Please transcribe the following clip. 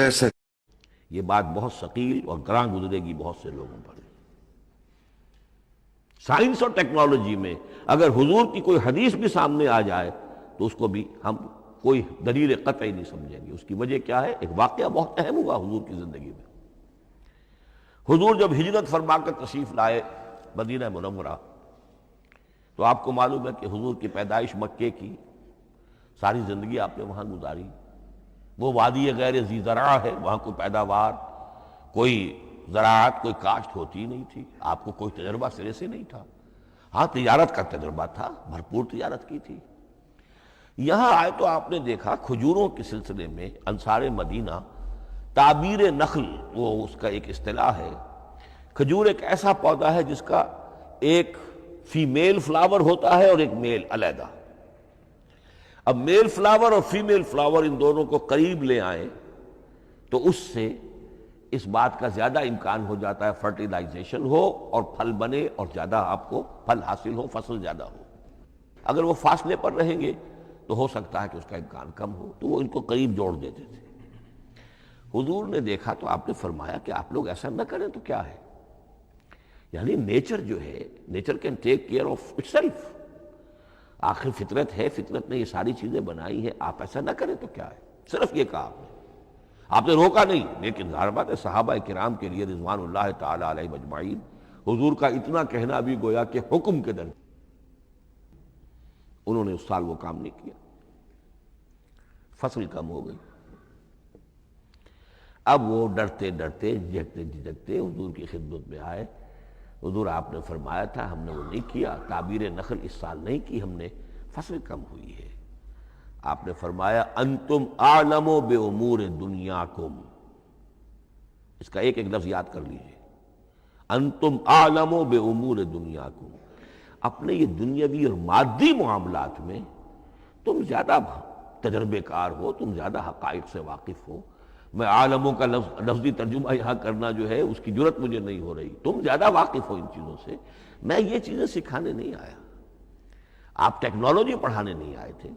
ایسا یہ بات بہت ثقیل اور گراں گزرے گی بہت سے لوگوں پر۔ سائنس اور ٹیکنالوجی میں اگر حضور کی کوئی حدیث بھی سامنے آ جائے تو اس کو بھی ہم کوئی دلیل قطعی نہیں سمجھیں گے۔ اس کی وجہ کیا ہے؟ ایک واقعہ بہت اہم ہوا حضور کی زندگی میں۔ حضور جب ہجرت فرما کر تشریف لائے مدینہ منورہ تو آپ کو معلوم ہے کہ حضور کی پیدائش مکے کی، ساری زندگی آپ نے وہاں گزاری۔ وہ وادی غیر ذی زرع ہے، وہاں کوئی پیداوار، کوئی زراعت، کوئی کاشت ہوتی نہیں تھی، آپ کو کوئی تجربہ سرے سے نہیں تھا۔ ہاں تجارت کا تجربہ تھا، بھرپور تجارت کی تھی۔ یہاں آئے تو آپ نے دیکھا کھجوروں کے سلسلے میں انصار مدینہ تعبیر نخل، وہ اس کا ایک اصطلاح ہے۔ کھجور ایک ایسا پودا ہے جس کا ایک فیمیل فلاور ہوتا ہے اور ایک میل علیحدہ۔ اب میل فلاور اور فیمیل فلاور ان دونوں کو قریب لے آئیں تو اس سے اس بات کا زیادہ امکان ہو جاتا ہے فرٹیلائزیشن ہو اور پھل بنے اور زیادہ آپ کو پھل حاصل ہو، فصل زیادہ ہو۔ اگر وہ فاصلے پر رہیں گے تو ہو سکتا ہے کہ اس کا امکان کم ہو، تو وہ ان کو قریب جوڑ دیتے تھے۔ حضور نے دیکھا تو آپ نے فرمایا کہ آپ لوگ ایسا نہ کریں تو کیا ہے، یعنی نیچر جو ہے، nature can take care of it self, آخر فطرت ہے، فطرت نے یہ ساری چیزیں بنائی ہیں، آپ ایسا نہ کریں تو کیا ہے۔ صرف یہ کہا آپ نے روکا نہیں، لیکن ظاہر بات ہے صحابہ کرام کے لیے رضوان اللہ تعالی علیہ مجمعین حضور کا اتنا کہنا بھی گویا کہ حکم کے درمیان، انہوں نے اس سال وہ کام نہیں کیا، فصل کم ہو گئی۔ اب وہ ڈرتے ڈرتے جھجکتے جھجکتے حضور کی خدمت میں آئے۔ حضور آپ نے فرمایا تھا ہم نے وہ نہیں کیا، تعبیر نخل اس سال نہیں کی ہم نے، فصل کم ہوئی ہے۔ آپ نے فرمایا انتم اعلم بامور دنیاکم، اس کا ایک ایک لفظ یاد کر لیجئے، انتم اعلم بامور دنیاکم، اپنے یہ دنیاوی اور مادی معاملات میں تم زیادہ تجربے کار ہو، تم زیادہ حقائق سے واقف ہو۔ میں عالموں کا لفظی ترجمہ یہاں کرنا جو ہے اس کی جرت مجھے نہیں ہو رہی، تم زیادہ واقف ہو ان چیزوں سے، میں یہ چیزیں سکھانے نہیں آیا، آپ ٹیکنالوجی پڑھانے نہیں آئے تھے۔